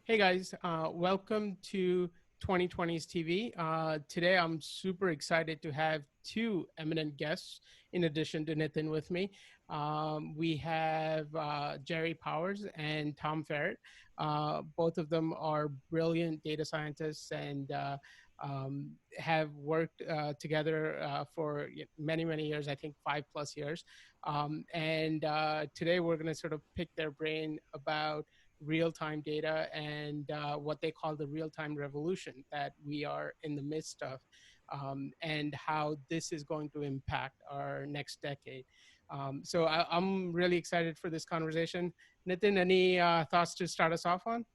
Hey guys, welcome to 2020's TV. Today I'm super excited to have two eminent guests in addition to Nitin with me. We have Jerry.power and Tom Ferratt. Both of them are brilliant data scientists and have worked together for many, many years, I think 5+ years. And today we're going to sort of pick their brain about real-time data and what they call the real-time revolution that we are in the midst of, and how this is going to impact our next decade. I'm really excited for this conversation. Nitin, any thoughts to start us off on?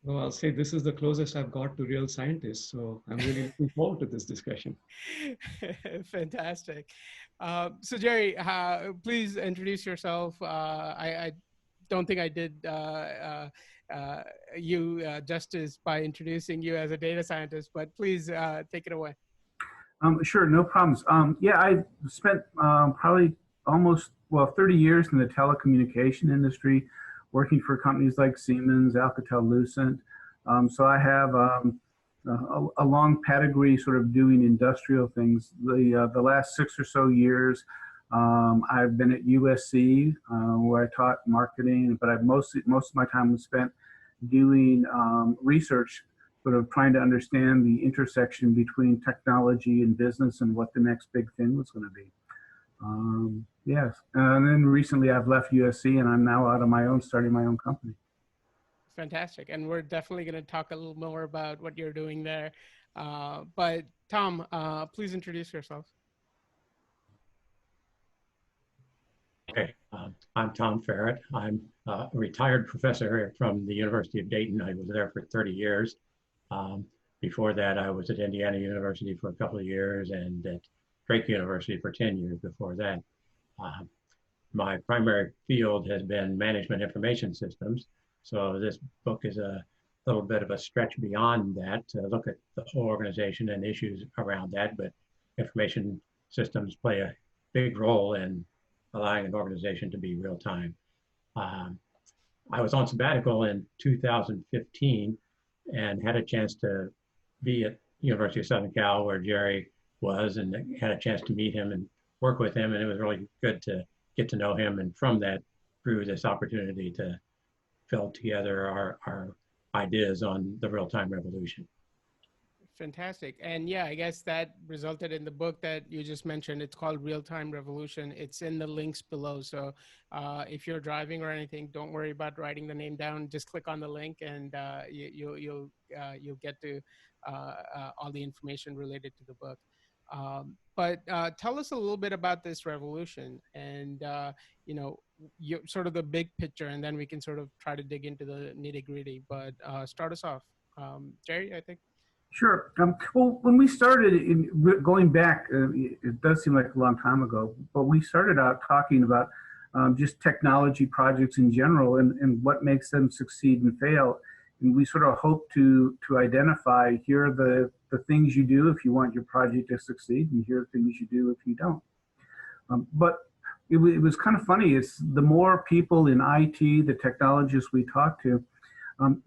Well, I'll say this is the closest I've got to real scientists, so I'm really looking forward to this discussion. Fantastic. So Jerry, please introduce yourself. I don't think I did you justice by introducing you as a data scientist, but please take it away. Sure, no problems. Yeah, I spent probably almost, 30 years in the telecommunication industry, working for companies like Siemens, Alcatel-Lucent. So I have a long pedigree sort of doing industrial things. The last 6 or so years, I've been at USC, where I taught marketing, but most of my time was spent doing research, sort of trying to understand the intersection between technology and business and what the next big thing was going to be. Yes, and then recently I've left USC and I'm now out on my own, starting my own company. Fantastic, and we're definitely going to talk a little more about what you're doing there. But Tom, please introduce yourself. Okay, I'm Tom Ferratt. I'm a retired professor from the University of Dayton. I was there for 30 years. Before that, I was at Indiana University for a couple of years and at Drake University for 10 years before that. My primary field has been management information systems. So this book is a little bit of a stretch beyond that to look at the whole organization and issues around that, but information systems play a big role in allowing an organization to be real time. I was on sabbatical in 2015 and had a chance to be at University of Southern Cal where Jerry was, and had a chance to meet him and work with him, and it was really good to get to know him, and from that grew this opportunity to fill together our ideas on the real-time revolution. Fantastic. And yeah, I guess that resulted in the book that you just mentioned. It's called Real-Time Revolution. It's in the links below. So if you're driving or anything, don't worry about writing the name down. Just click on the link and you'll get to all the information related to the book. But tell us a little bit about this revolution and, sort of the big picture, and then we can sort of try to dig into the nitty gritty. But start us off. Jerry, I think. Sure. Well, when we started, going back, it does seem like a long time ago, but we started out talking about just technology projects in general and what makes them succeed and fail. And we sort of hope to identify, here are the things you do if you want your project to succeed, and here are the things you do if you don't. But it was kind of funny. It's the more people in IT, the technologists we talk to,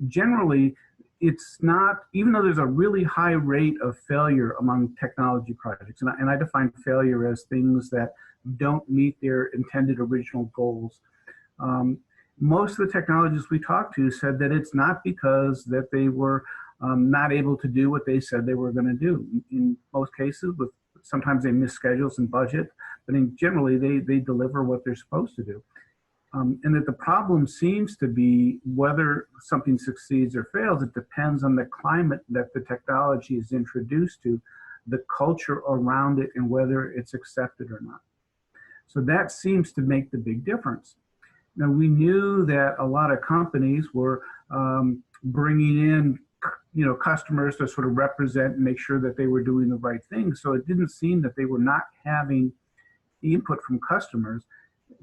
generally, it's not, even though there's a really high rate of failure among technology projects, and I define failure as things that don't meet their intended original goals. Most of the technologists we talked to said that it's not because that they were not able to do what they said they were going to do. In most cases, sometimes they miss schedules and budget, but generally they deliver what they're supposed to do. And that the problem seems to be whether something succeeds or fails. It depends on the climate that the technology is introduced to, the culture around it, and whether it's accepted or not. So that seems to make the big difference. Now, we knew that a lot of companies were bringing in customers to sort of represent and make sure that they were doing the right thing. So it didn't seem that they were not having input from customers.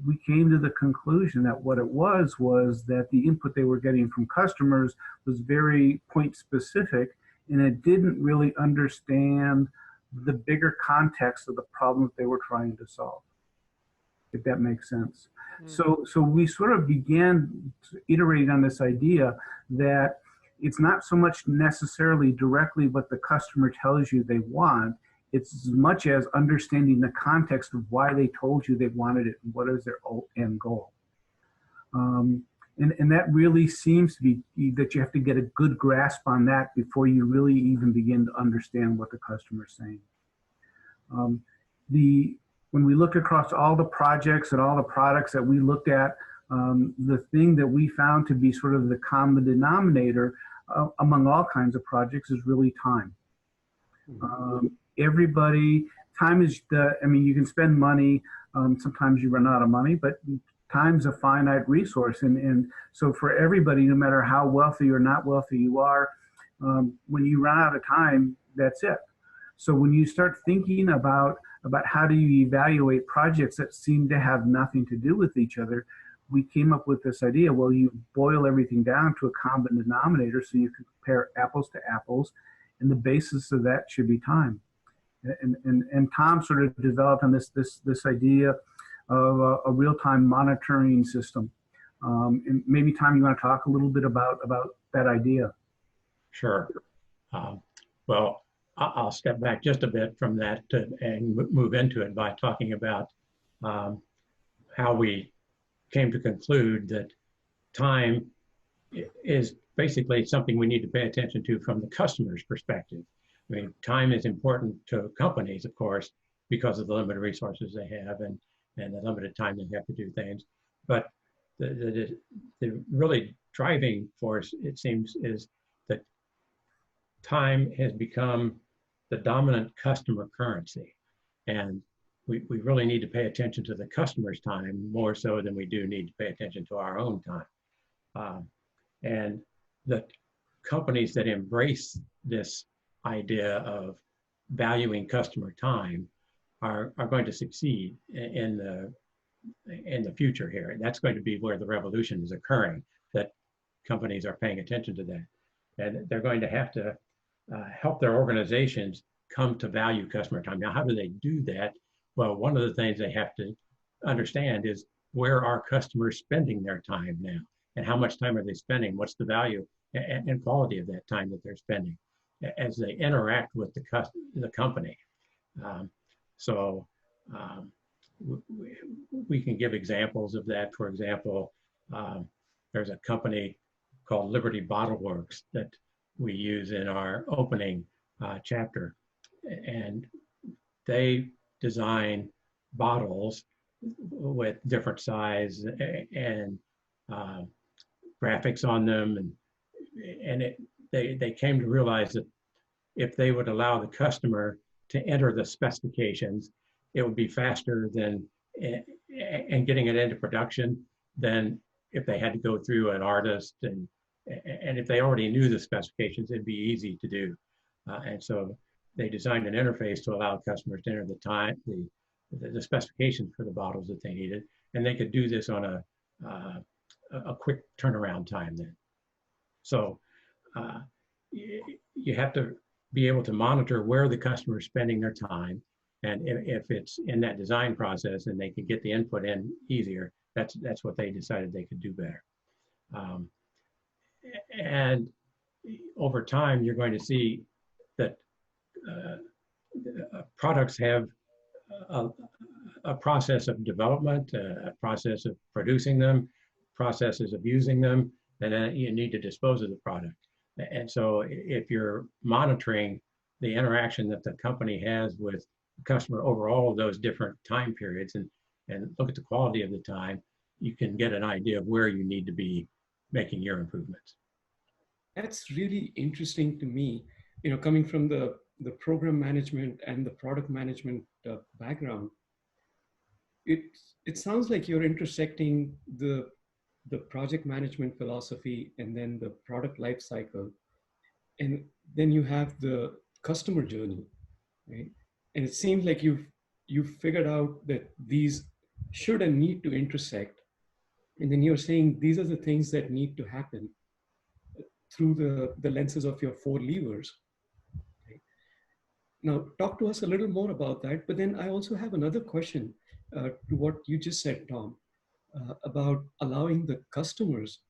We came to the conclusion that what it was that the input they were getting from customers was very point specific, and it didn't really understand the bigger context of the problem that they were trying to solve, if that makes sense. Mm-hmm. So we sort of began iterating on this idea that it's not so much necessarily directly what the customer tells you they want. It's as much as understanding the context of why they told you they wanted it and what is their end goal. And that really seems to be that you have to get a good grasp on that before you really even begin to understand what the customer is saying. When we looked across all the projects and all the products that we looked at, the thing that we found to be sort of the common denominator among all kinds of projects is really time. Time is I mean, you can spend money, sometimes you run out of money, but time's a finite resource. And so for everybody, no matter how wealthy or not wealthy you are, when you run out of time, that's it. So when you start thinking about how do you evaluate projects that seem to have nothing to do with each other, we came up with this idea, well, you boil everything down to a common denominator so you can compare apples to apples, and the basis of that should be time. And Tom sort of developed on this idea of a real-time monitoring system. And maybe, Tom, you want to talk a little bit about that idea? Sure. Well, I'll step back just a bit from that and move into it by talking about how we came to conclude that time is basically something we need to pay attention to from the customer's perspective. I mean, time is important to companies, of course, because of the limited resources they have and the limited time they have to do things. But the really driving force, it seems, is that time has become the dominant customer currency. And we really need to pay attention to the customer's time more so than we do need to pay attention to our own time. And the companies that embrace this idea of valuing customer time are going to succeed in the future here. And that's going to be where the revolution is occurring, that companies are paying attention to that. And they're going to have to help their organizations come to value customer time. Now, how do they do that? Well, one of the things they have to understand is where are customers spending their time now? And how much time are they spending? What's the value and quality of that time that they're spending as they interact with the company? We can give examples of that. For example, there's a company called Liberty Bottle Works that we use in our opening chapter. And they design bottles with different size and graphics on them. And they came to realize that if they would allow the customer to enter the specifications, it would be faster than and getting it into production than if they had to go through an artist. And if they already knew the specifications, it'd be easy to do. And so they designed an interface to allow customers to enter the specifications for the bottles that they needed. And they could do this on a quick turnaround time then. So you have to be able to monitor where the customer is spending their time. And if it's in that design process and they can get the input in easier, that's what they decided they could do better. And over time, you're going to see that products have a process of development, a process of producing them, processes of using them, and then you need to dispose of the product. And so if you're monitoring the interaction that the company has with the customer over all of those different time periods and look at the quality of the time, you can get an idea of where you need to be making your improvements. That's really interesting to me, coming from the program management and the product management background. It sounds like you're intersecting the project management philosophy and then the product life cycle, and then you have the customer journey, right? And it seems like you've figured out that these should and need to intersect, and then you're saying these are the things that need to happen through the lenses of your 4 levers. Right? Now, talk to us a little more about that, but then I also have another question to what you just said, Tom, about allowing the customers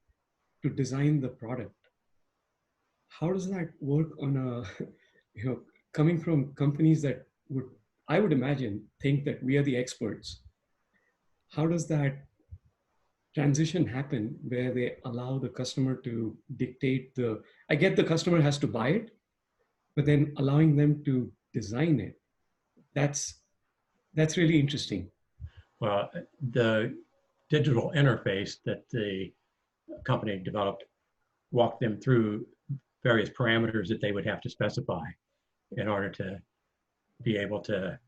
to design the product. how does that work on a, coming from companies that would, I would imagine, think that we are the experts? How does that transition happen where they allow the customer to dictate the, I get the customer has to buy it, but then allowing them to design it, that's that's really interesting. Well, the digital interface that the company developed walked them through various parameters that they would have to specify in order to be able to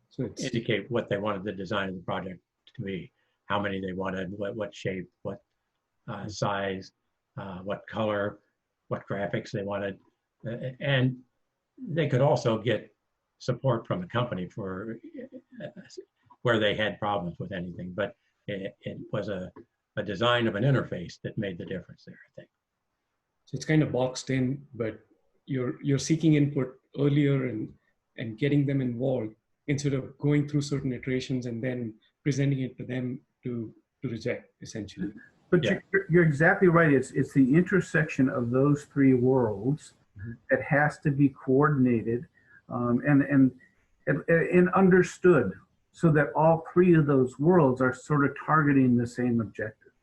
So it's indicate what they wanted the design of the project to be, how many they wanted, what shape, what size, what color, what graphics they wanted. And they could also get support from the company for where they had problems with anything. But it was a design of an interface that made the difference there, I think. so it's kind of boxed in, but you're seeking input earlier and getting them involved instead of going through certain iterations and then presenting it to them to reject, essentially. But Yeah. you're exactly right. It's the intersection of those three worlds that has to be coordinated and understood, so that all three of those worlds are sort of targeting the same objective.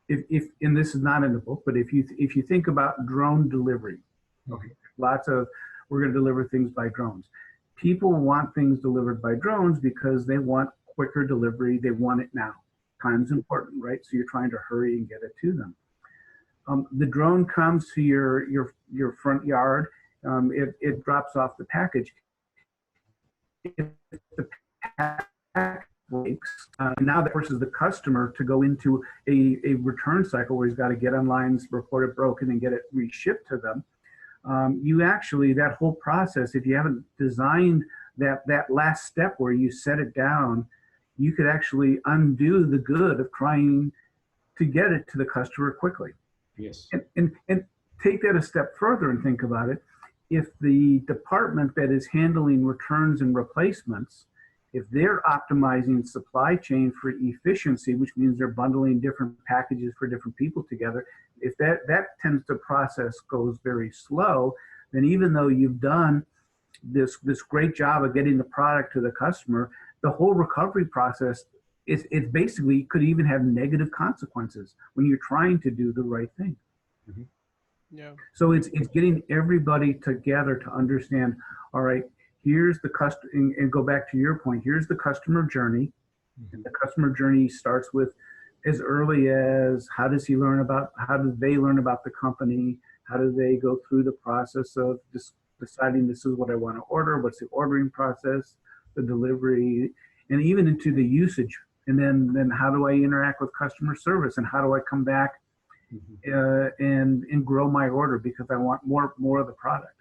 If and this is not in the book, but if you think about drone delivery, okay, lots of, we're going to deliver things by drones. People want things delivered by drones because they want quicker delivery. They want it now. Time's important, right? So you're trying to hurry and get it to them. The drone comes to your front yard. It drops off the package. If the package breaks, now that forces the customer to go into a return cycle where he's got to get on lines, report it broken, and get it reshipped to them. You actually, that whole process, if you haven't designed that last step where you set it down, you could actually undo the good of trying to get it to the customer quickly. Yes. And take that a step further and think about it. If the department that is handling returns and replacements, if they're optimizing supply chain for efficiency, which means they're bundling different packages for different people together, if that tends to process goes very slow, then even though you've done this great job of getting the product to the customer, the whole recovery process it basically could even have negative consequences when you're trying to do the right thing. Mm-hmm. Yeah. So it's getting everybody together to understand, all right, here's the customer, and go back to your point, here's the customer journey. Mm-hmm. And the customer journey starts with as early as how do they learn about the company? How do they go through the process of deciding this is what I want to order? What's the ordering process, the delivery, and even into the usage. And then how do I interact with customer service, and how do I come back and grow my order because I want more of the product.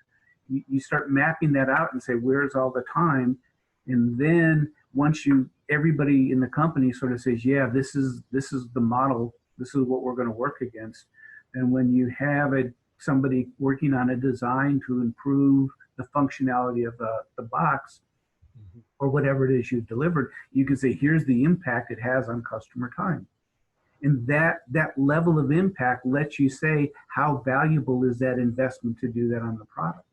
You start mapping that out and say, where's all the time? And then once everybody in the company sort of says, yeah, this is the model, this is what we're going to work against. And when you have somebody working on a design to improve the functionality of the box, or whatever it is you've delivered, you can say, here's the impact it has on customer time. And that level of impact lets you say, how valuable is that investment to do that on the product?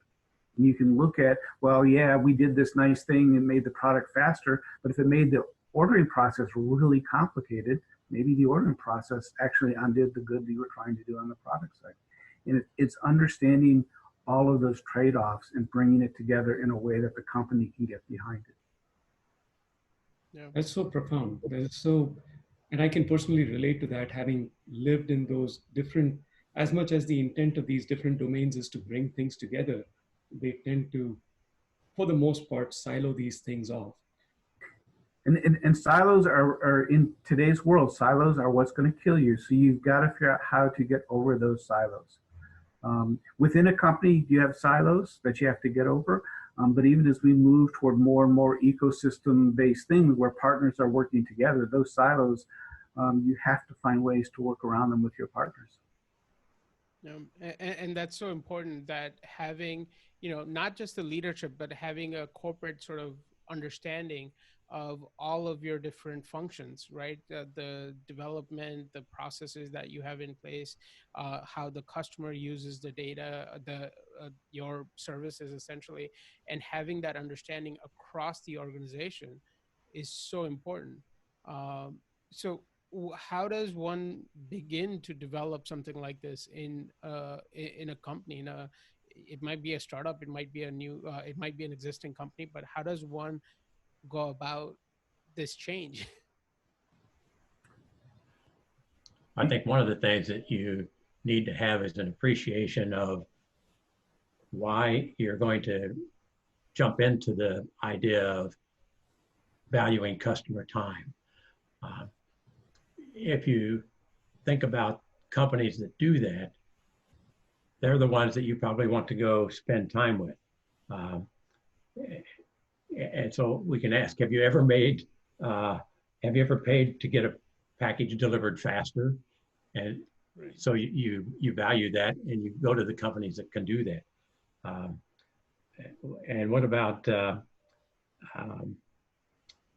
And you can look at, well, yeah, we did this nice thing and made the product faster, but if it made the ordering process really complicated, maybe the ordering process actually undid the good that you were trying to do on the product side. And it's understanding all of those trade-offs and bringing it together in a way that the company can get behind it. Yeah. That's so profound. That's so, and I can personally relate to that, having lived in those different, as much as the intent of these different domains is to bring things together, they tend to, for the most part, silo these things off. And silos are in today's world, silos are what's going to kill you. So you've got to figure out how to get over those silos. Within a company, you have silos that you have to get over. But even as we move toward more and more ecosystem-based things where partners are working together, those silos, you have to find ways to work around them with your partners. And that's so important, that having, not just the leadership, but having a corporate sort of understanding of all of your different functions, right? The development, the processes that you have in place, how the customer uses the data, your services essentially, and having that understanding across the organization is so important. So how does one begin to develop something like this in a company? It might be a startup, it might be a new, it might be an existing company, but how does one go about this change? I think one of the things that you need to have is an appreciation of why you're going to jump into the idea of valuing customer time. If you think about companies that do that, they're the ones that you probably want to go spend time with. And so we can ask, have you ever paid to get a package delivered faster? And so you value that, and you go to the companies that can do that. And what about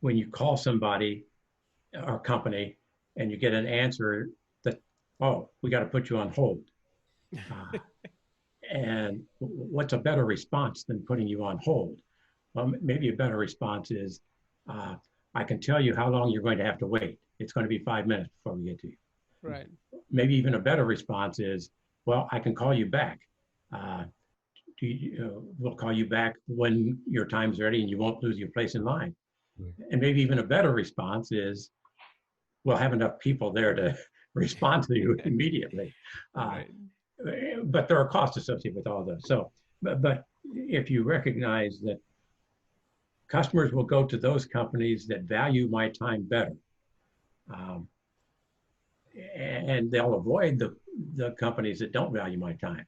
when you call somebody or company and you get an answer that, oh, we got to put you on hold. And what's a better response than putting you on hold? Well, maybe a better response is, I can tell you how long you're going to have to wait. It's going to be 5 minutes before we get to you. Right. Maybe even a better response is, well, I can call you back. We'll call you back when your time's ready and you won't lose your place in line. And maybe even a better response is, we'll have enough people there to respond to you immediately. Right. But there are costs associated with all those. So, but if you recognize that customers will go to those companies that value my time better, and they'll avoid the companies that don't value my time,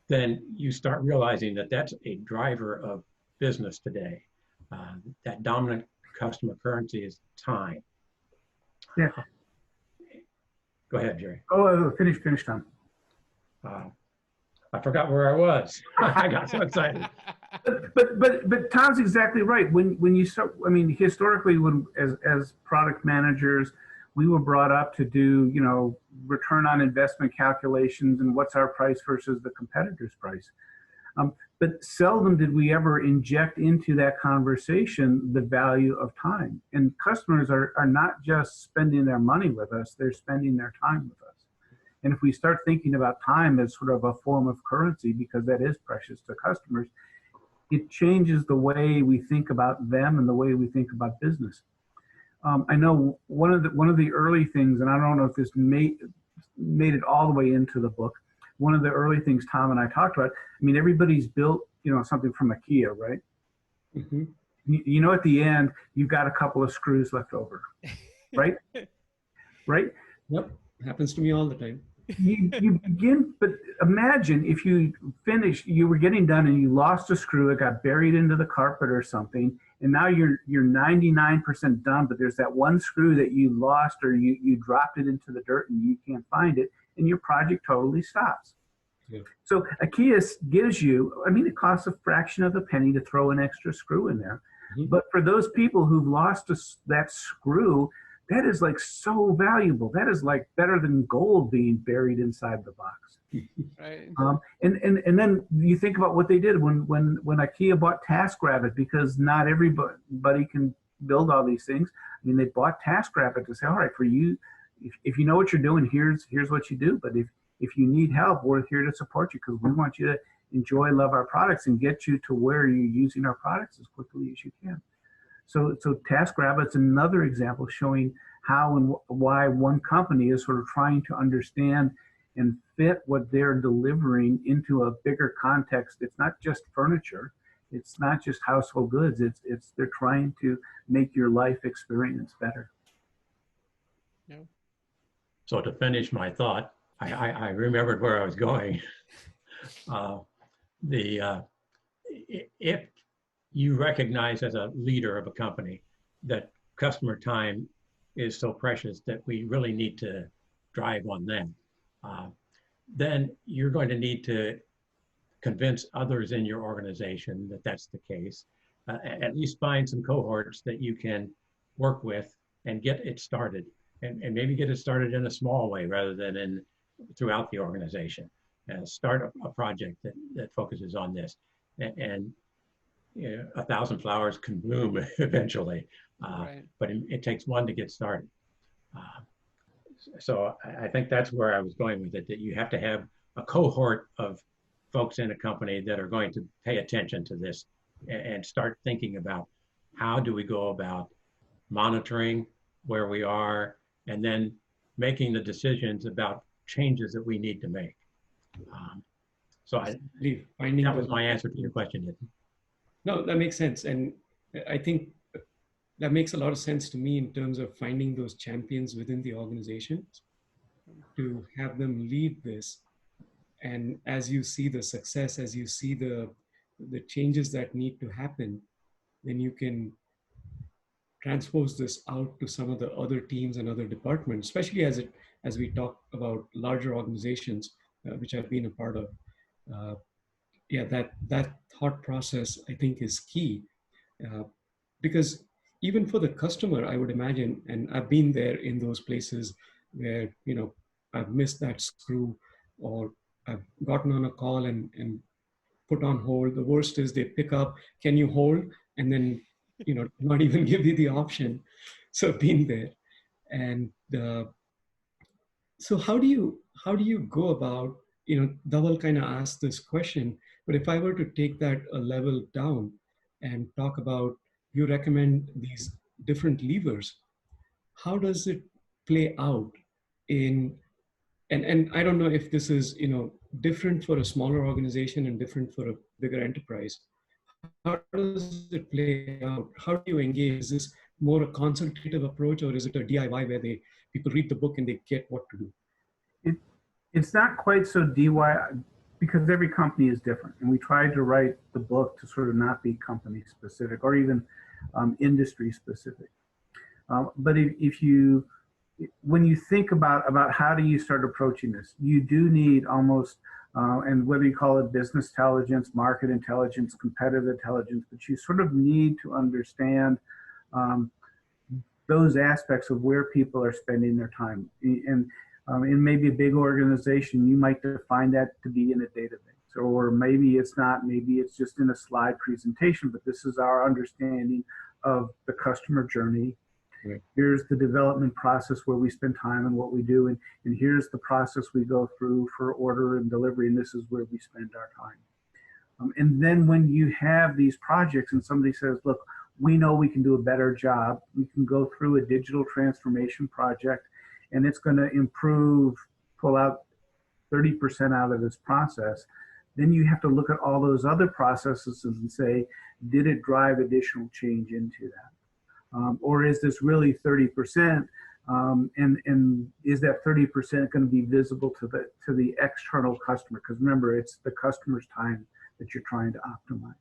then you start realizing that that's a driver of business today. That dominant customer currency is time. Yeah. Go ahead, Jerry. Oh, finish, Tom. I forgot where I was. I got so excited. But Tom's exactly right. When you start, I mean, historically, when as product managers, we were brought up to do, return on investment calculations and what's our price versus the competitor's price. But seldom did we ever inject into that conversation the value of time. And customers are not just spending their money with us, they're spending their time with us. And if we start thinking about time as sort of a form of currency, because that is precious to customers, it changes the way we think about them and the way we think about business. I know one of the early things, and I don't know if this made it all the way into the book, one of the early things Tom and I talked about, I mean, everybody's built, something from IKEA, right? Mm-hmm. At the end, you've got a couple of screws left over, right? Right? Yep, happens to me all the time. You begin, but imagine if you were getting done and you lost a screw, it got buried into the carpet or something, and now you're 99% done, but there's that one screw that you lost or you dropped it into the dirt and you can't find it, and your project totally stops. Yeah. So IKEA gives you, it costs a fraction of a penny to throw an extra screw in there. Mm-hmm. But for those people who've lost that screw, that is like so valuable. That is like better than gold being buried inside the box. Right. And then you think about what they did when IKEA bought TaskRabbit, because not everybody can build all these things. They bought TaskRabbit to say, all right, for you, if you know what you're doing, here's what you do. But if you need help, we're here to support you, because we want you to enjoy, love our products, and get you to where you're using our products as quickly as you can. So TaskRabbit's another example showing how and why one company is sort of trying to understand and fit what they're delivering into a bigger context. It's not just furniture. It's not just household goods. It's they're trying to make your life experience better. Yeah. So to finish my thought, I remembered where I was going. If you recognize as a leader of a company that customer time is so precious that we really need to drive on them, then you're going to need to convince others in your organization that that's the case. at least find some cohorts that you can work with and get it started, and maybe get it started in a small way rather than throughout the organization. Start a project that focuses on this, and you know, 1,000 flowers can bloom eventually, right. But it takes one to get started. So I think that's where I was going with it, that you have to have a cohort of folks in a company that are going to pay attention to this and start thinking about how do we go about monitoring where we are, and then making the decisions about changes that we need to make. So that was my answer to your question. No, that makes sense. And I think that makes a lot of sense to me in terms of finding those champions within the organization to have them lead this. And as you see the success, as you see the changes that need to happen, then you can transpose this out to some of the other teams and other departments, especially as we talk about larger organizations, which I've been a part of. Yeah, that thought process, I think, is key, because even for the customer, I would imagine, and I've been there in those places where, you know, I've missed that screw, or I've gotten on a call and put on hold. The worst is they pick up, can you hold? And then, you know, not even give you the option. So I've been there. And so how do you go about, you know, Dhaval kind of asked this question, but if I were to take that a level down and talk about, you recommend these different levers, how does it play out in, and I don't know if this is, you know, different for a smaller organization and different for a bigger enterprise. How does it play out? How do you engage? Is this more a consultative approach, or is it a DIY where people read the book and they get what to do? It's not quite so DIY, because every company is different. And we tried to write the book to sort of not be company specific or even industry specific. But when you think about how do you start approaching this, you do need almost, and whether you call it business intelligence, market intelligence, competitive intelligence, but you sort of need to understand those aspects of where people are spending their time. And in maybe a big organization, you might define that to be in a database, or maybe it's not, maybe it's just in a slide presentation, but this is our understanding of the customer journey. Right. Here's the development process where we spend time and what we do, and here's the process we go through for order and delivery, and this is where we spend our time. And then when you have these projects and somebody says, look, we know we can do a better job, we can go through a digital transformation project, and it's going to pull out 30% out of this process, then you have to look at all those other processes and say, did it drive additional change into that? Or is this really 30%? And is that 30% going to be visible to the external customer? Because remember, it's the customer's time that you're trying to optimize.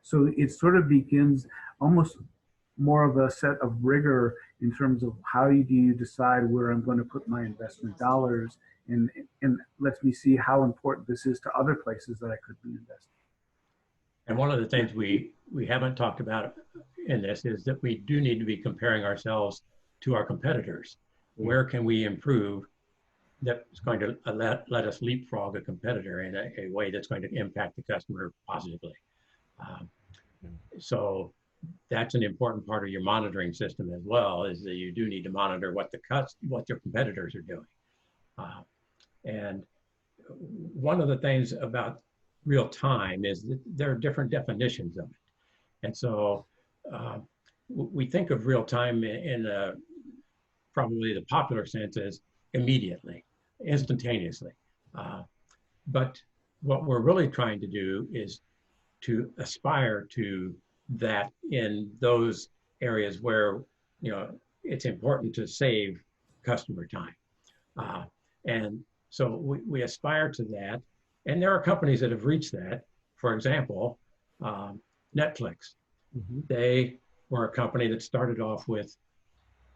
So it sort of begins almost more of a set of rigor in terms of how do you decide where I'm going to put my investment dollars, and lets me see how important this is to other places that I could be investing. And one of the things we haven't talked about in this is that we do need to be comparing ourselves to our competitors. Where can we improve that's going to let us leapfrog a competitor in a way that's going to impact the customer positively? So that's an important part of your monitoring system as well, is that you do need to monitor what your competitors are doing. And one of the things about real time is that there are different definitions of it. And so we think of real time in probably the popular sense as immediately, instantaneously. But what we're really trying to do is to aspire to that in those areas where, you know, it's important to save customer time. And so we aspire to that. And there are companies that have reached that. For example, Netflix. Mm-hmm. They were a company that started off with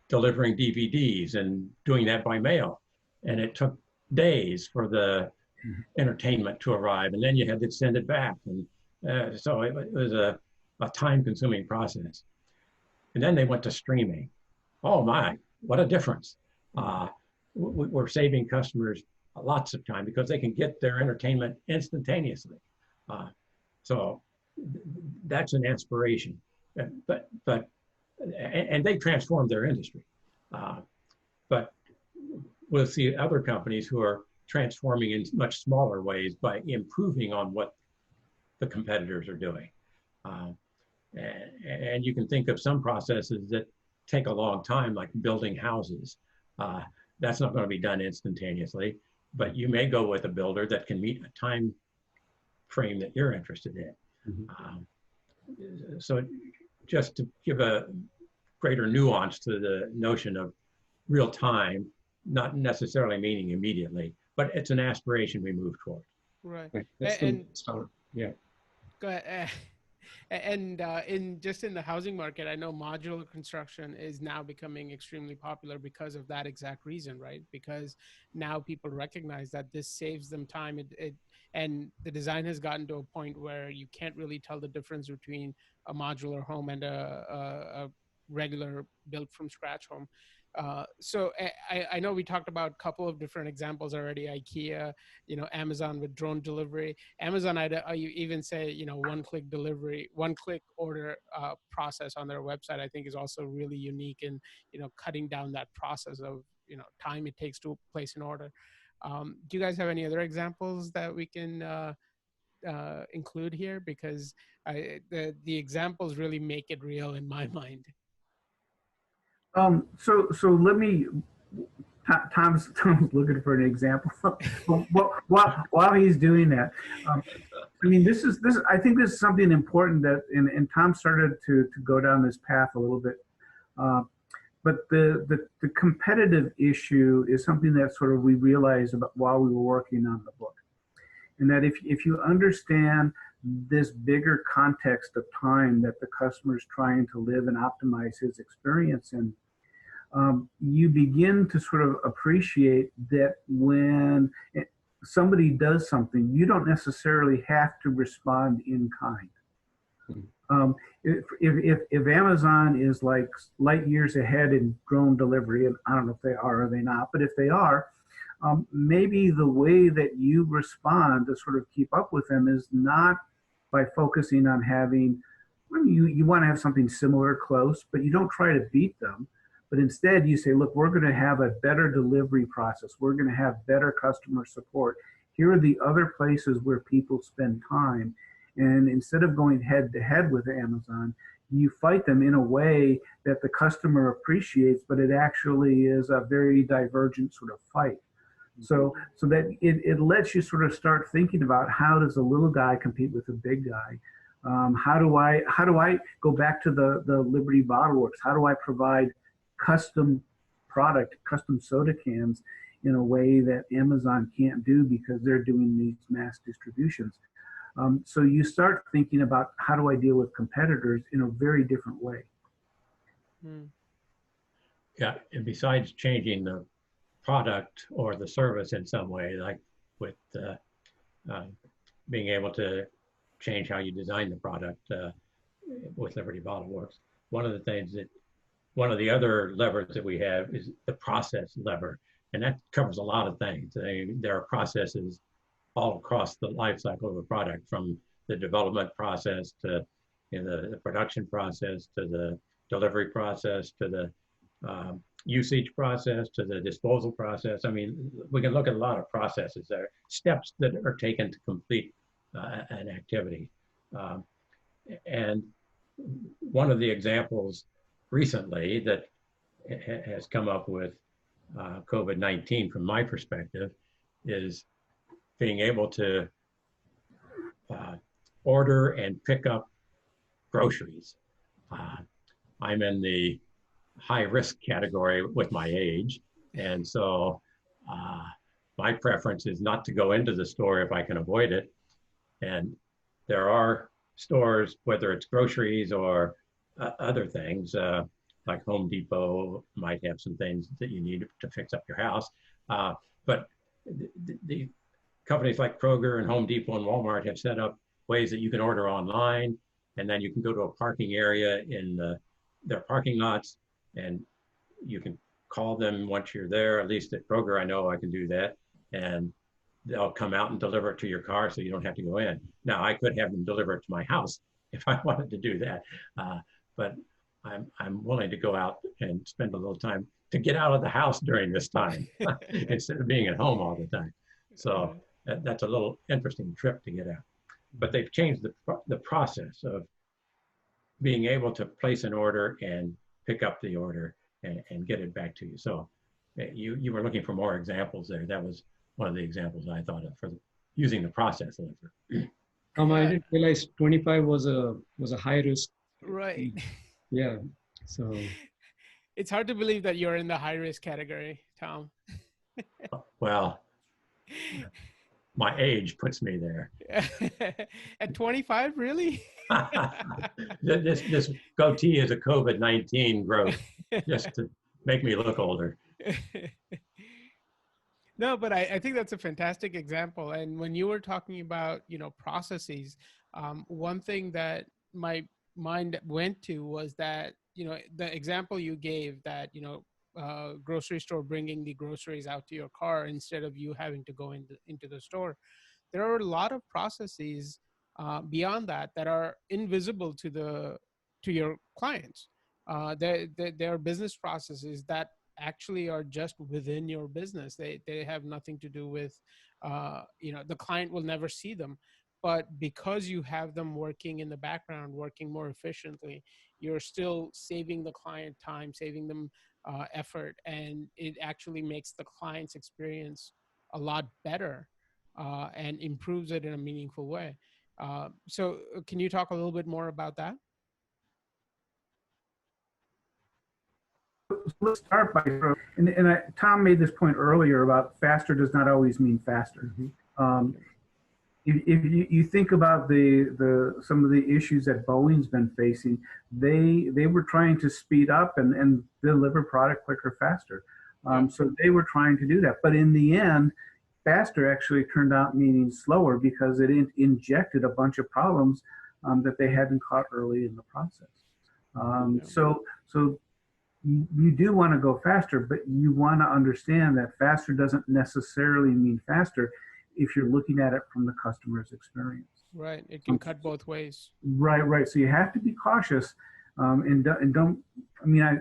delivering DVDs and doing that by mail. And it took days for the entertainment to arrive. And then you had to send it back. And so it was a a time-consuming process. And then they went to streaming. Oh my, what a difference. We're saving customers lots of time because they can get their entertainment instantaneously. So that's an aspiration. And they transformed their industry. But we'll see other companies who are transforming in much smaller ways by improving on what the competitors are doing. And you can think of some processes that take a long time, like building houses. That's not going to be done instantaneously, but you may go with a builder that can meet a time frame that you're interested in. So just to give a greater nuance to the notion of real time, not necessarily meaning immediately, but it's an aspiration we move toward. Right. That's the start. Yeah. Go ahead. And in the housing market, I know modular construction is now becoming extremely popular because of that exact reason, right? Because now people recognize that this saves them time. And the design has gotten to a point where you can't really tell the difference between a modular home and a regular built from scratch home. So I know we talked about a couple of different examples already, IKEA, Amazon with drone delivery. Amazon, I even say, one-click delivery, one-click order process on their website, I think is also really unique in, cutting down that process of, time it takes to place an order. Do you guys have any other examples that we can include here? Because the examples really make it real in my mind. So let me. Tom's looking for an example. while he's doing that, I mean, this. I think this is something important that, and Tom started to go down this path a little bit. But the competitive issue is something that sort of we realized about while we were working on the book, and that if you understand this bigger context of time that the customer is trying to live and optimize his experience in, you begin to sort of appreciate that when somebody does something, you don't necessarily have to respond in kind. If Amazon is like light years ahead in drone delivery, and I don't know if they are or they not, but if they are, maybe the way that you respond to sort of keep up with them is not by focusing on having, you want to have something similar, close, but you don't try to beat them. But instead you say, look, we're going to have a better delivery process. We're going to have better customer support. Here are the other places where people spend time. And instead of going head to head with Amazon, you fight them in a way that the customer appreciates, but it actually is a very divergent sort of fight. So that it lets you sort of start thinking about, how does a little guy compete with a big guy? How do I go back to the Liberty Bottle Works? How do I provide custom product, custom soda cans in a way that Amazon can't do because they're doing these mass distributions? So you start thinking about, how do I deal with competitors in a very different way? Yeah, and besides changing the product or the service in some way, like with being able to change how you design the product with Liberty Bottle Works, one of the other levers that we have is the process lever, and that covers a lot of things. There are processes all across the life cycle of a product, from the development process to the production process, to the delivery process, to the usage process, to the disposal process. I mean, we can look at a lot of processes there, steps that are taken to complete an activity. And one of the examples recently that has come up with COVID-19 from my perspective is being able to order and pick up groceries. I'm in the high risk category with my age, and so my preference is not to go into the store if I can avoid it. And there are stores, whether it's groceries or other things, like Home Depot might have some things that you need to fix up your house. But the companies like Kroger and Home Depot and Walmart have set up ways that you can order online. and then you can go to a parking area in their parking lots, and you can call them once you're there. At least at Kroger, I know I can do that, and they'll come out and deliver it to your car, so you don't have to go in. Now, I could have them deliver it to my house if I wanted to do that, but I'm willing to go out and spend a little time to get out of the house during this time instead of being at home all the time. So that's a little interesting trip to get out. But they've changed the process of being able to place an order and pick up the order and get it back to you. So you were looking for more examples there. That was one of the examples I thought of for using the process ledger. I didn't realize 25 was a high risk. Right. Yeah. So it's hard to believe that you're in the high risk category, Tom. Well, my age puts me there. At 25, really? This goatee is a COVID-19 growth, just to make me look older. No, but I think that's a fantastic example. And when you were talking about, processes, one thing that my mind went to was that, the example you gave that, grocery store bringing the groceries out to your car instead of you having to go into the store. There are a lot of processes beyond that are invisible to your clients. There are business processes that actually are just within your business. They have nothing to do with, the client will never see them. But because you have them working in the background, working more efficiently, you're still saving the client time, saving them effort, and it actually makes the client's experience a lot better and improves it in a meaningful way. So can you talk a little bit more about that? Let's start by, Tom made this point earlier about faster does not always mean faster. Mm-hmm. If you think about some of the issues that Boeing's been facing, they were trying to speed up and deliver product quicker, faster. So they were trying to do that. But in the end, faster actually turned out meaning slower because it injected a bunch of problems that they hadn't caught early in the process. So you do want to go faster, but you want to understand that faster doesn't necessarily mean faster if you're looking at it from the customer's experience. Right. It can cut both ways. Right. So you have to be cautious and don't,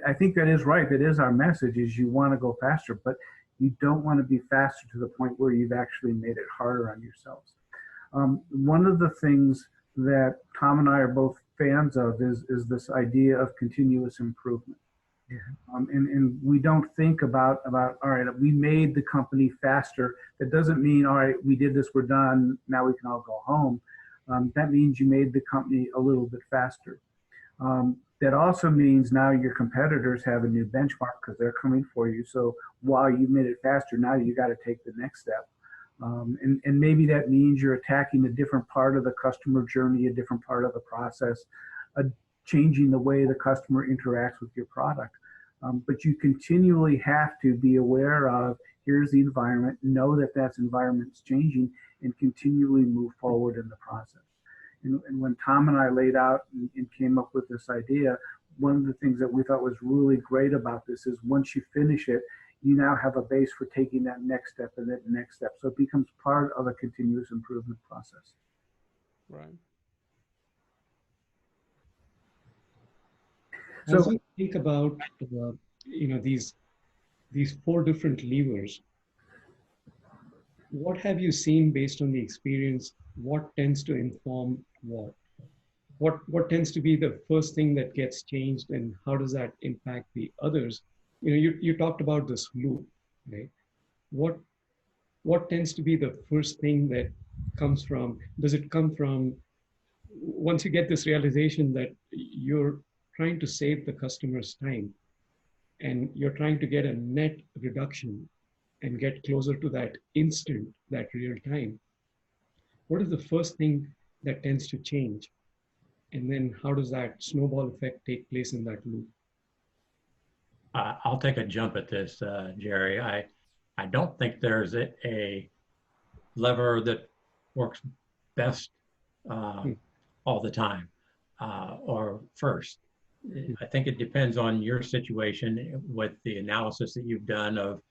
I think that is right. That is our message, is you want to go faster, but you don't want to be faster to the point where you've actually made it harder on yourselves. One of the things that Tom and I are both fans of is this idea of continuous improvement. And we don't think about, all right, we made the company faster. That doesn't mean, all right, we did this, we're done, now we can all go home. That means you made the company a little bit faster. That also means now your competitors have a new benchmark because they're coming for you. So while you made it faster, now you got to take the next step. And maybe that means you're attacking a different part of the customer journey, a different part of the process, changing the way the customer interacts with your product. But you continually have to be aware of, here's the environment, know that that environment's changing, and continually move forward in the process. And when Tom and I laid out and came up with this idea, one of the things that we thought was really great about this is once you finish it, you now have a base for taking that next step and that next step. So it becomes part of a continuous improvement process. Right. So as you think about these four different levers, what have you seen based on the experience? What tends to inform what? What tends to be the first thing that gets changed, and how does that impact the others? You talked about this loop, right? What tends to be the first thing that comes from? Does it come from once you get this realization that you're trying to save the customer's time and you're trying to get a net reduction and get closer to that instant, that real time? What is the first thing that tends to change? And then how does that snowball effect take place in that loop? I'll take a jump at this, Jerry. I don't think there's a lever that works best all the time. or first. I think it depends on your situation with the analysis that you've done of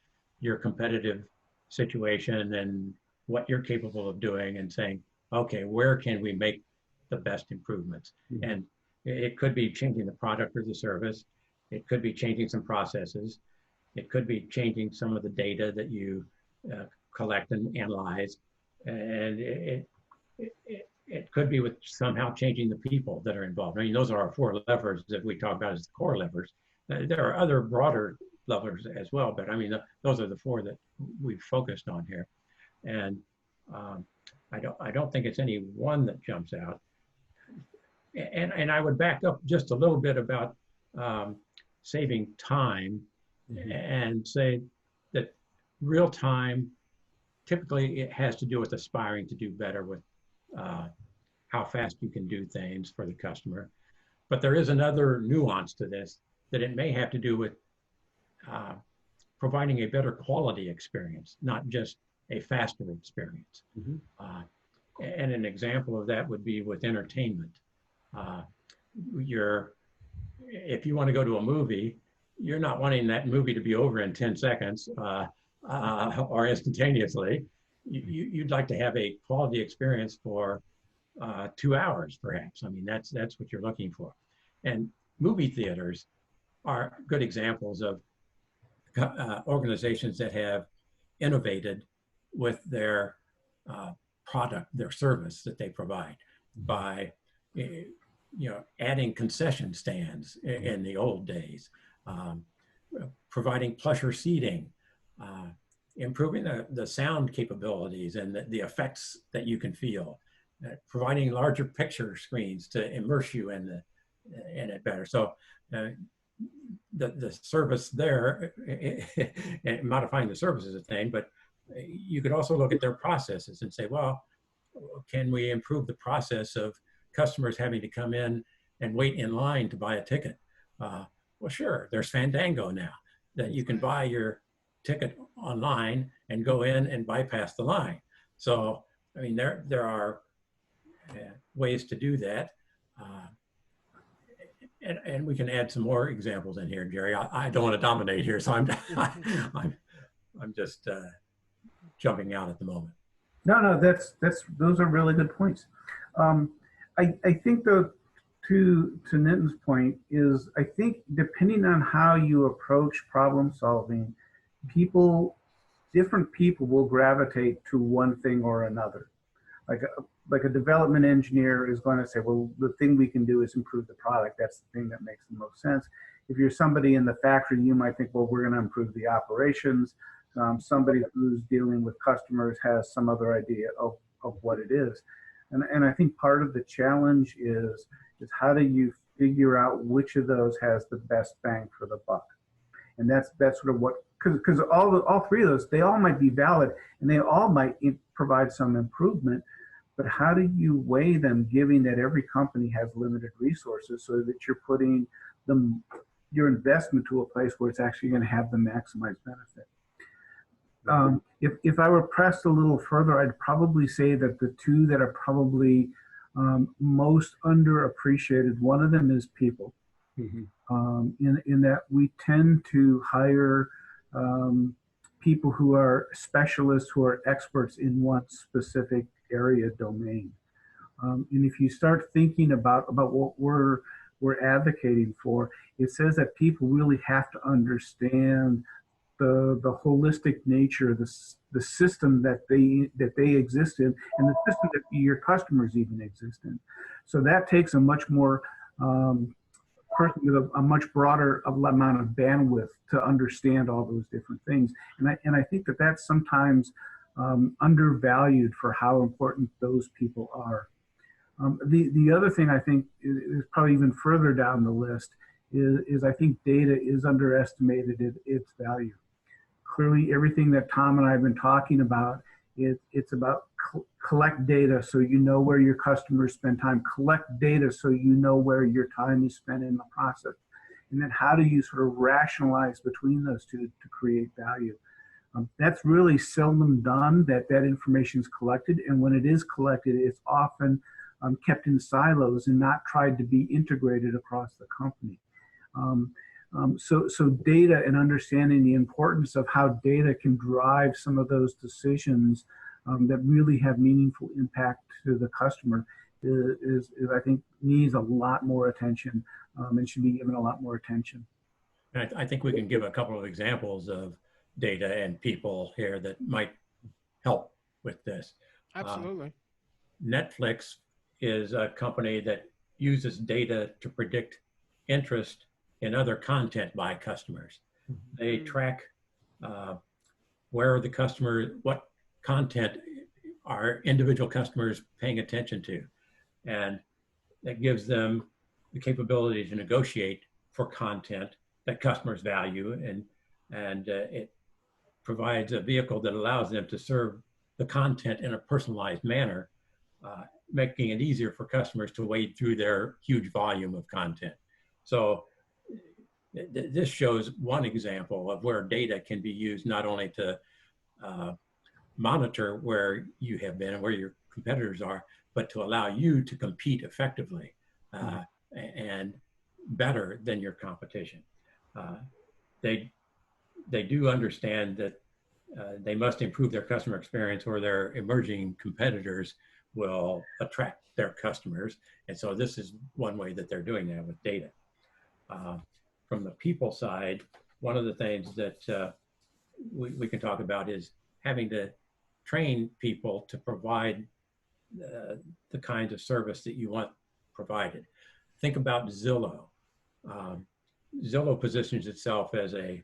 your competitive situation and what you're capable of doing and saying, okay, where can we make the best improvements? Mm-hmm. And it could be changing the product or the service. It could be changing some processes. It could be changing some of the data that you collect and analyze. And it could be with somehow changing the people that are involved. I mean, those are our four levers that we talk about as the core levers. There are other broader levers as well, but I mean, those are the four that we've focused on here. And I don't think it's any one that jumps out. And I would back up just a little bit about saving time, mm-hmm. and say that real time, typically it has to do with aspiring to do better with how fast you can do things for the customer. But there is another nuance to this, that it may have to do with providing a better quality experience, not just a faster experience. Mm-hmm. And an example of that would be with entertainment. If you want to go to a movie, you're not wanting that movie to be over in 10 seconds or instantaneously. You'd like to have a quality experience for 2 hours, perhaps. I mean, that's what you're looking for. And movie theaters are good examples of organizations that have innovated with their product, their service that they provide by adding concession stands in the old days, providing plusher seating, improving the sound capabilities and the effects that you can feel, providing larger picture screens to immerse you in it better. So the service there, and modifying the service is a thing, but you could also look at their processes and say, well, can we improve the process of customers having to come in and wait in line to buy a ticket? Well, sure, there's Fandango now, that you can buy your ticket online and go in and bypass the line. So, I mean, there are ways to do that. And we can add some more examples in here, Jerry. I don't want to dominate here, so I'm just jumping out at the moment. No, those are really good points. I think though, to Nitin's point is, I think depending on how you approach problem solving, different people will gravitate to one thing or another. Like a development engineer is going to say, well, the thing we can do is improve the product. That's the thing that makes the most sense. If you're somebody in the factory, you might think, well, we're going to improve the operations. Somebody who's dealing with customers has some other idea of what it is. And I think part of the challenge is how do you figure out which of those has the best bang for the buck? And that's sort of what, because all three of those, they all might be valid and they all might provide some improvement, but how do you weigh them, given that every company has limited resources, so that you're putting your investment to a place where it's actually going to have the maximized benefit? If I were pressed a little further, I'd probably say that the two that are probably most underappreciated, one of them is people. Mm-hmm. In that we tend to hire people who are specialists, who are experts in one specific area domain. And if you start thinking about what we're advocating for, it says that people really have to understand the holistic nature, the system that they exist in, and the system that your customers even exist in. So that takes a much more person with a much broader amount of bandwidth to understand all those different things. And I think that that's sometimes undervalued for how important those people are. The other thing I think is probably even further down the list is I think data is underestimated at its value. Clearly, everything that Tom and I have been talking about, it's about collect data so you know where your customers spend time, collect data so you know where your time is spent in the process. And then how do you sort of rationalize between those two to create value? That's really seldom done, that information is collected. And when it is collected, it's often kept in silos and not tried to be integrated across the company. So data and understanding the importance of how data can drive some of those decisions that really have meaningful impact to the customer is I think needs a lot more attention and should be given a lot more attention. And I think we can give a couple of examples of data and people here that might help with this. Absolutely. Netflix is a company that uses data to predict interest in other content by customers. They track where the customer, what content are individual customers paying attention to. And that gives them the capability to negotiate for content that customers value, and it provides a vehicle that allows them to serve the content in a personalized manner, making it easier for customers to wade through their huge volume of content. So this shows one example of where data can be used not only to monitor where you have been and where your competitors are, but to allow you to compete effectively and better than your competition. They do understand that they must improve their customer experience or their emerging competitors will attract their customers. And so this is one way that they're doing that with data. From the people side, one of the things that we can talk about is having to train people to provide the kinds of service that you want provided. Think about Zillow. Zillow positions itself as a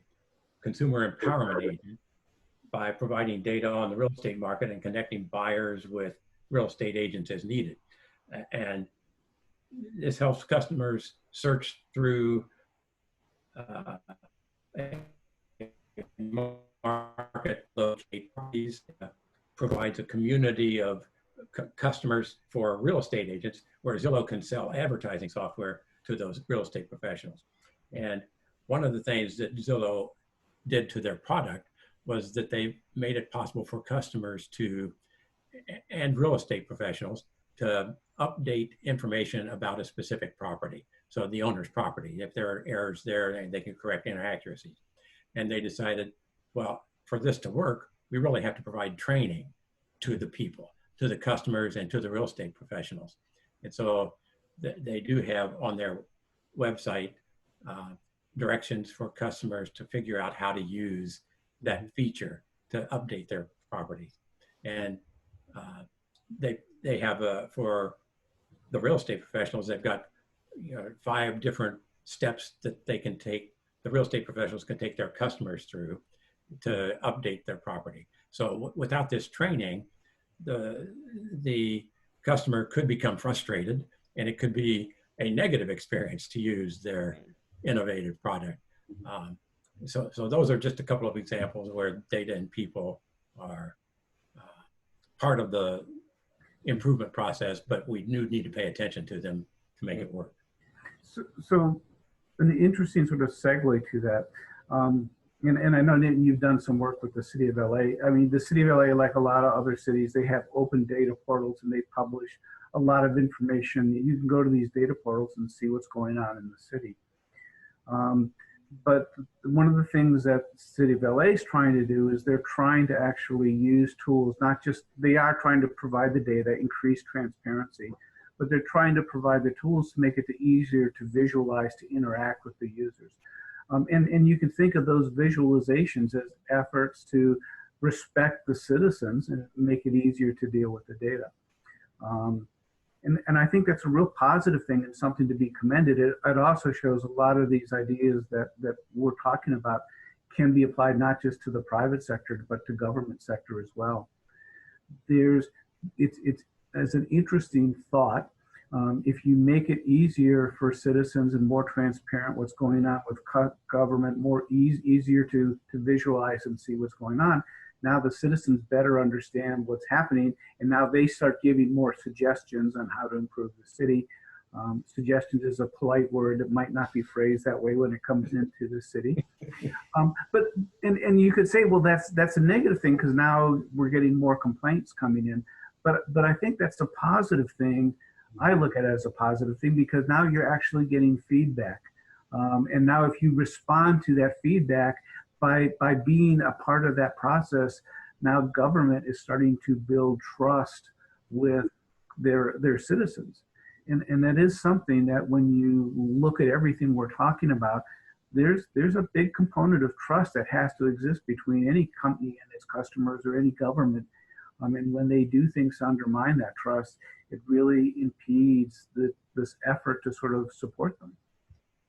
consumer empowerment agent by providing data on the real estate market and connecting buyers with real estate agents as needed. And this helps customers search through market, locate properties, provides a community of customers for real estate agents, where Zillow can sell advertising software to those real estate professionals. And one of the things that Zillow did to their product was that they made it possible for customers to, and real estate professionals, to update information about a specific property. So the owner's property, if there are errors there, they can correct inaccuracies. And they decided, well, for this to work, we really have to provide training to the people, to the customers, and to the real estate professionals. And so they do have on their website directions for customers to figure out how to use that feature to update their properties. And they have for the real estate professionals, they've got 5 different steps that they can take, the real estate professionals can take their customers through to update their property. So without this training, the customer could become frustrated, and it could be a negative experience to use their innovative product. So those are just a couple of examples where data and people are part of the improvement process, but we need to pay attention to them to make it work. So an interesting sort of segue to that, and I know, Nathan, you've done some work with the city of LA. I mean, the city of LA, like a lot of other cities, they have open data portals, and they publish a lot of information. You can go to these data portals and see what's going on in the city. But one of the things that the city of LA is trying to do is they're trying to actually use tools, not just, they are trying to provide the data, increase transparency, but they're trying to provide the tools to make it easier to visualize, to interact with the users. And you can think of those visualizations as efforts to respect the citizens and make it easier to deal with the data. And I think that's a real positive thing and something to be commended. It also shows a lot of these ideas that we're talking about can be applied not just to the private sector, but to government sector as well. It's as an interesting thought, if you make it easier for citizens and more transparent what's going on with government, easier to visualize and see what's going on, now the citizens better understand what's happening, and now they start giving more suggestions on how to improve the city. Suggestions is a polite word. It might not be phrased that way when it comes into the city. But you could say, well, that's a negative thing because now we're getting more complaints coming in. But I think that's a positive thing I look at it as a positive thing because now you're actually getting feedback. And now if you respond to that feedback by being a part of that process, now government is starting to build trust with their citizens. And that is something that when you look at everything we're talking about, there's a big component of trust that has to exist between any company and its customers or any government. And when they do things to undermine that trust, it really impedes this effort to sort of support them.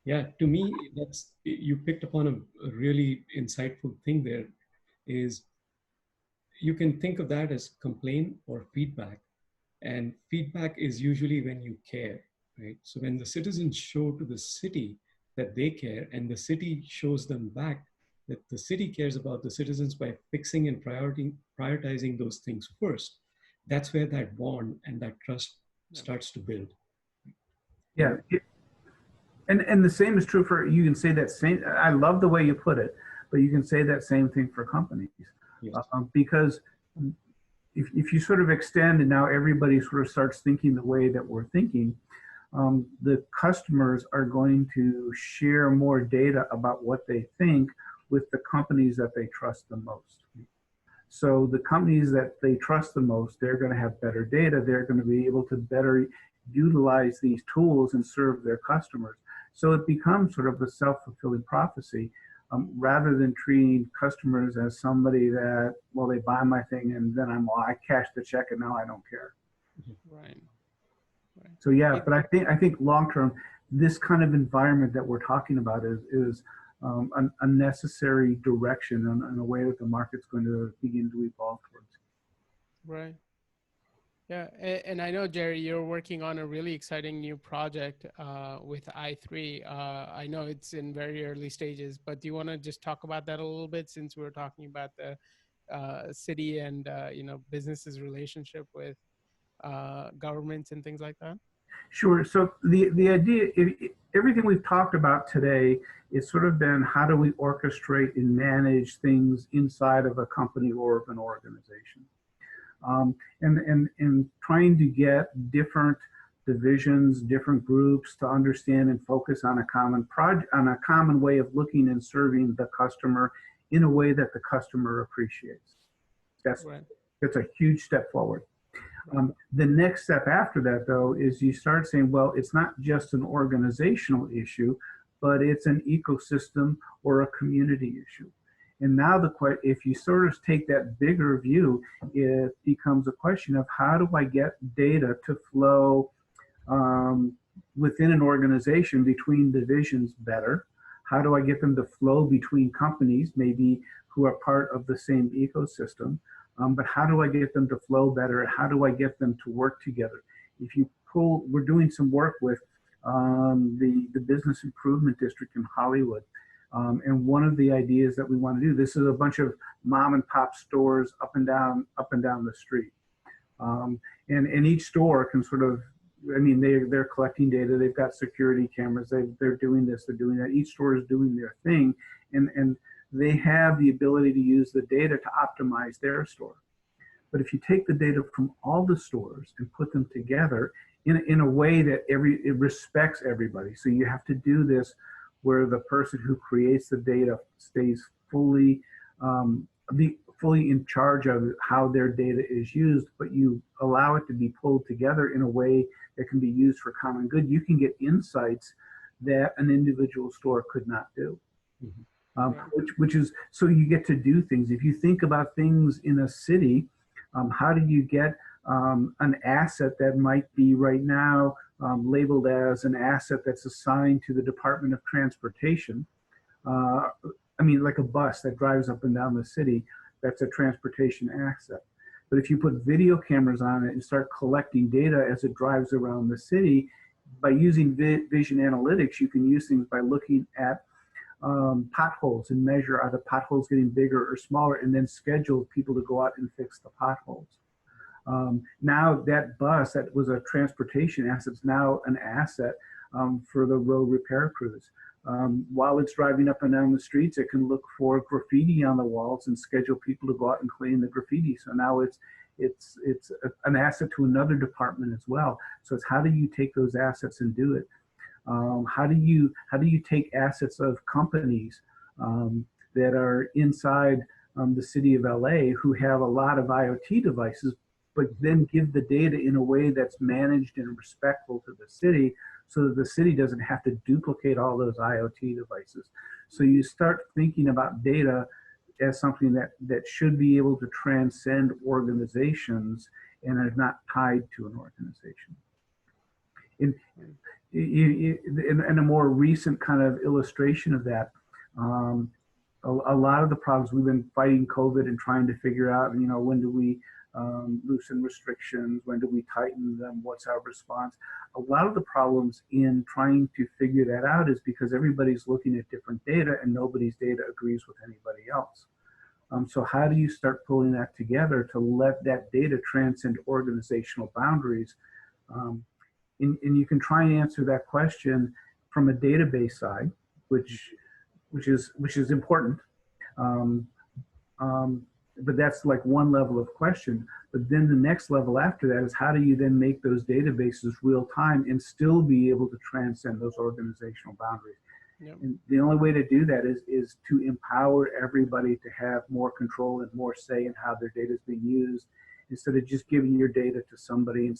Yeah, to me, that's, you picked upon a really insightful thing there, is you can think of that as complaint or feedback. And feedback is usually when you care, right? So when the citizens show to the city that they care, and the city shows them back that the city cares about the citizens by fixing and prioritizing those things first, that's where that bond and that trust starts to build. Yeah. And the same is true for, you can say that same, I love the way you put it, but you can say that same thing for companies. Yes. Because if you sort of extend and now everybody sort of starts thinking the way that we're thinking, the customers are going to share more data about what they think with the companies that they trust the most. So the companies that they trust the most, they're going to have better data. They're going to be able to better utilize these tools and serve their customers. So it becomes sort of a self-fulfilling prophecy, rather than treating customers as somebody that, well, they buy my thing and then I cash the check and now I don't care. Right. So yeah, but I think long term, this kind of environment that we're talking about is a necessary direction and a way that the market's going to begin to evolve towards. Right. Yeah, and I know, Jerry, you're working on a really exciting new project with i3. I know it's in very early stages, but do you want to just talk about that a little bit, since we're talking about the city and businesses' relationship with governments and things like that? Sure. So the idea, everything we've talked about today, is sort of been how do we orchestrate and manage things inside of a company or of an organization. And trying to get different divisions, different groups to understand and focus on a common project, on a common way of looking and serving the customer in a way that the customer appreciates. That's a huge step forward. The next step after that, though, is you start saying, well, it's not just an organizational issue, but it's an ecosystem or a community issue. And now if you sort of take that bigger view, it becomes a question of how do I get data to flow within an organization between divisions better? How do I get them to flow between companies, maybe who are part of the same ecosystem? But how do I get them to flow better? How do I get them to work together? If you we're doing some work with the Business Improvement District in Hollywood. And one of the ideas that we want to do, this is a bunch of mom and pop stores up and down the street. And each store can sort of, I mean, they're collecting data, they've got security cameras, they're doing this, they're doing that. Each store is doing their thing, and they have the ability to use the data to optimize their store. But if you take the data from all the stores and put them together in a way that it respects everybody, so you have to do this where the person who creates the data stays fully in charge of how their data is used, but you allow it to be pulled together in a way that can be used for common good. You can get insights that an individual store could not do. Which is, so you get to do things. If you think about things in a city, how do you get an asset that might be right now labeled as an asset that's assigned to the Department of Transportation? I mean, like a bus that drives up and down the city, that's a transportation asset. But if you put video cameras on it and start collecting data as it drives around the city, by using vision analytics, you can use things by looking at potholes and measure, are the potholes getting bigger or smaller, and then schedule people to go out and fix the potholes. Now that bus that was a transportation asset is now an asset for the road repair crews. While it's driving up and down the streets, it can look for graffiti on the walls and schedule people to go out and clean the graffiti. So now an asset to another department as well. So it's how do you take those assets and do it? How do you take assets of companies that are inside the city of LA who have a lot of IoT devices, but then give the data in a way that's managed and respectful to the city, so that the city doesn't have to duplicate all those IoT devices. So you start thinking about data as something that should be able to transcend organizations and is not tied to an organization. In a more recent kind of illustration of that, a lot of the problems we've been fighting COVID and trying to figure out, when do we loosen restrictions, when do we tighten them, what's our response? A lot of the problems in trying to figure that out is because everybody's looking at different data and nobody's data agrees with anybody else. So how do you start pulling that together to let that data transcend organizational boundaries? And you can try and answer that question from a database side, which is important. But that's like one level of question. But then the next level after that is how do you then make those databases real time and still be able to transcend those organizational boundaries? Yep. And the only way to do that is to empower everybody to have more control and more say in how their data is being used, instead of just giving your data to somebody and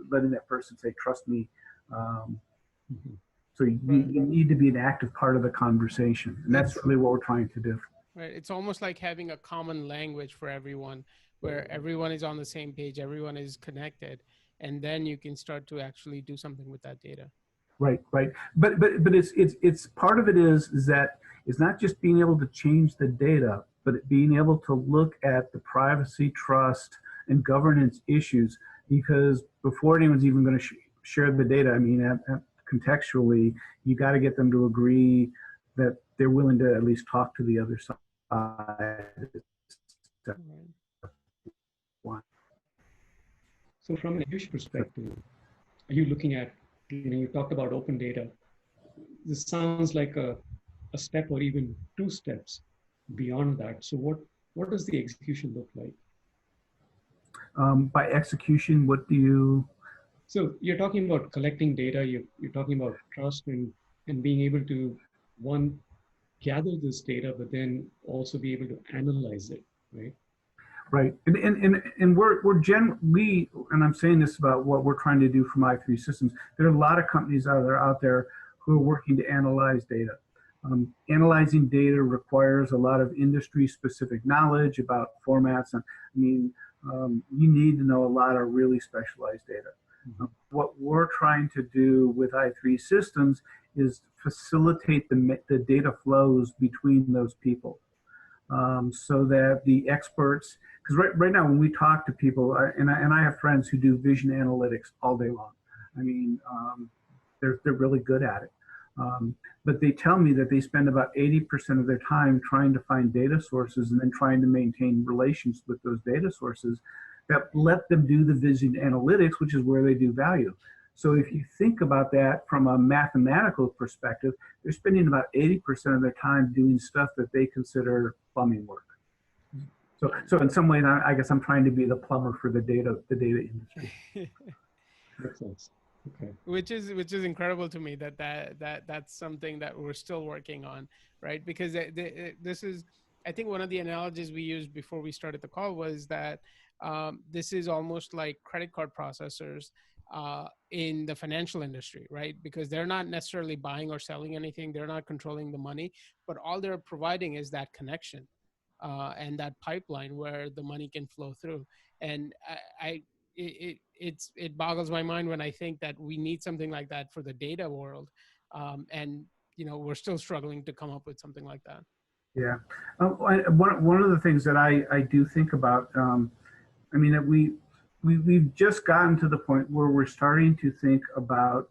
letting that person say, trust me. So you need to be an active part of the conversation. And that's really what we're trying to do. Right. It's almost like having a common language for everyone, where everyone is on the same page, everyone is connected, and then you can start to actually do something with that data. Right. But it's part of it is that it's not just being able to change the data, but being able to look at the privacy, trust, and governance issues, because before anyone's even going to share the data, contextually, you got to get them to agree that they're willing to at least talk to the other side. So from an issue perspective, are you looking at, you talked about open data. This sounds like a step or even two steps beyond that. So what does the execution look like? By execution, what do you? So you're talking about collecting data, you're talking about trust and being able to, one, gather this data, but then also be able to analyze it, right? Right, and we're generally, and I'm saying this about what we're trying to do from i3 Systems. There are a lot of companies out there who are working to analyze data. Analyzing data requires a lot of industry-specific knowledge about formats. You need to know a lot of really specialized data. What we're trying to do with i3 Systems is facilitate the data flows between those people, so that the experts, because right now when we talk to people, and I have friends who do vision analytics all day long. They're really good at it. But they tell me that they spend about 80% of their time trying to find data sources and then trying to maintain relations with those data sources that let them do the vision analytics, which is where they do value. So if you think about that from a mathematical perspective, they're spending about 80% of their time doing stuff that they consider plumbing work. So in some way, I guess I'm trying to be the plumber for the data industry. Makes sense. Okay. Which is incredible to me that's something that we're still working on, right? Because this is, I think one of the analogies we used before we started the call was that this is almost like credit card processors in the financial industry, right? Because they're not necessarily buying or selling anything. They're not controlling the money, but all they're providing is that connection and that pipeline where the money can flow through. And it boggles my mind when I think that we need something like that for the data world. And we're still struggling to come up with something like that. Yeah. One of the things that I do think about, that we've just gotten to the point where we're starting to think about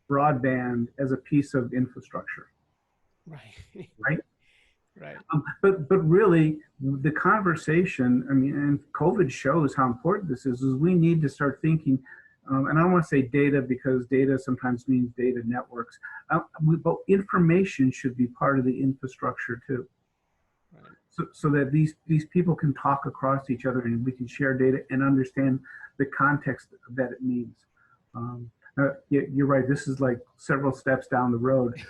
broadband as a piece of infrastructure. Right. Right. Right. But really, the conversation, and COVID shows how important this is we need to start thinking, and I don't want to say data because data sometimes means data networks, but information should be part of the infrastructure too. Right. so that these people can talk across each other and we can share data and understand the context that it means. You're right. This is like several steps down the road,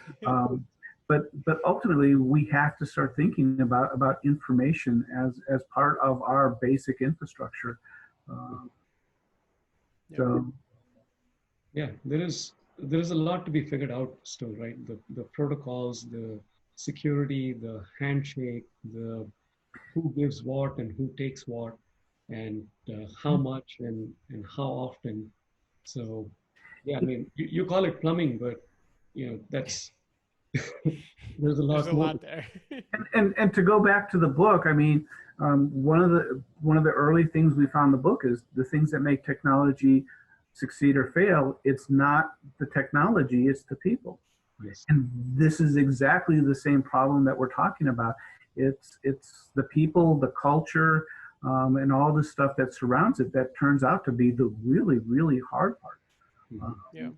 but ultimately we have to start thinking about information as part of our basic infrastructure. So yeah, there is a lot to be figured out still, right? The protocols, the security, the handshake, the who gives what and who takes what, and how much and how often. So yeah, I mean, you call it plumbing, but that's there's a There's lot a more. lot there. and to go back to the book, I mean, one of the early things we found in the book is the things that make technology succeed or fail. It's not the technology; it's the people. Yes. And this is exactly the same problem that we're talking about. It's the people, the culture, and all the stuff that surrounds it that turns out to be the really, really hard part. Yeah.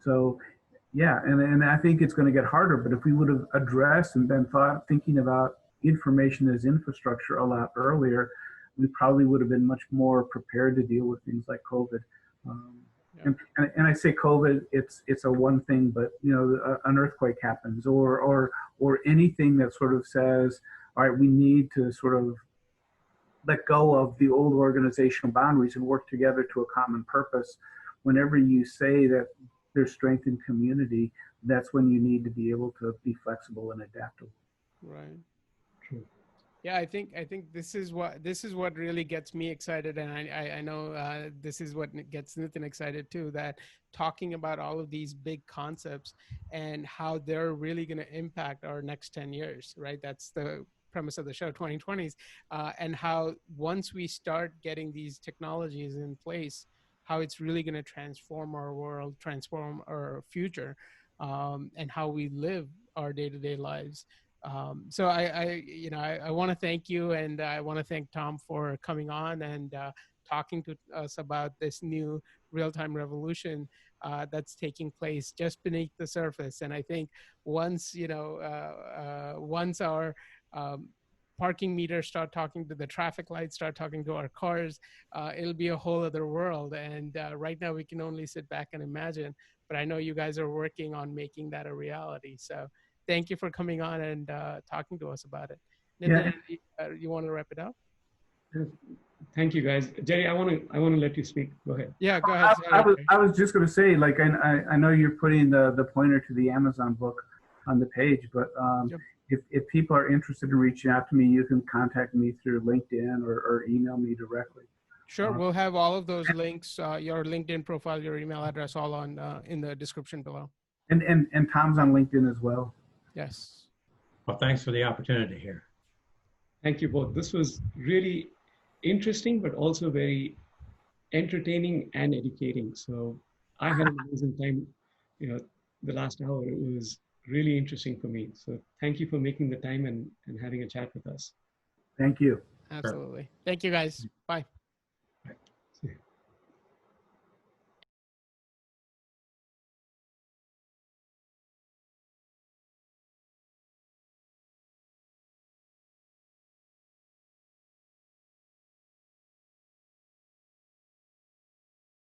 So, yeah, and I think it's going to get harder. But if we would have addressed and been thinking about information as infrastructure a lot earlier, we probably would have been much more prepared to deal with things like COVID. And I say COVID, it's a one thing, but an earthquake happens, or anything that sort of says, all right, we need to sort of let go of the old organizational boundaries and work together to a common purpose. Whenever you say that there's strength in community, that's when you need to be able to be flexible and adaptable. Right. True. Yeah, I think this is what really gets me excited, and I know this is what gets Nathan excited too. That talking about all of these big concepts and how they're really going to impact our next 10 years, right? That's the premise of the show, 2020s, and how once we start getting these technologies in place, how it's really going to transform our world, transform our future, and how we live our day-to-day lives. So I want to thank you, and I want to thank Tom for coming on and talking to us about this new real-time revolution that's taking place just beneath the surface. And I think once once our parking meters start talking to the traffic lights, start talking to our cars, it'll be a whole other world. And right now we can only sit back and imagine, but I know you guys are working on making that a reality. So thank you for coming on and talking to us about it. Nathan, you want to wrap it up? Thank you, guys. Jerry, I want to let you speak. Go ahead. Yeah, go ahead. I was just going to say, like, I know you're putting the pointer to the Amazon book on the page, but Yep. if people are interested in reaching out to me, you can contact me through LinkedIn or email me directly. Sure, we'll have all of those links, your LinkedIn profile, your email address, all on in the description below. And Tom's on LinkedIn as well. Yes. Well, thanks for the opportunity here. Thank you both. This was really interesting, but also very entertaining and educating. So I had an amazing time. The last hour, it was really interesting for me. So thank you for making the time and having a chat with us. Thank you. Absolutely. Thank you, guys. Bye.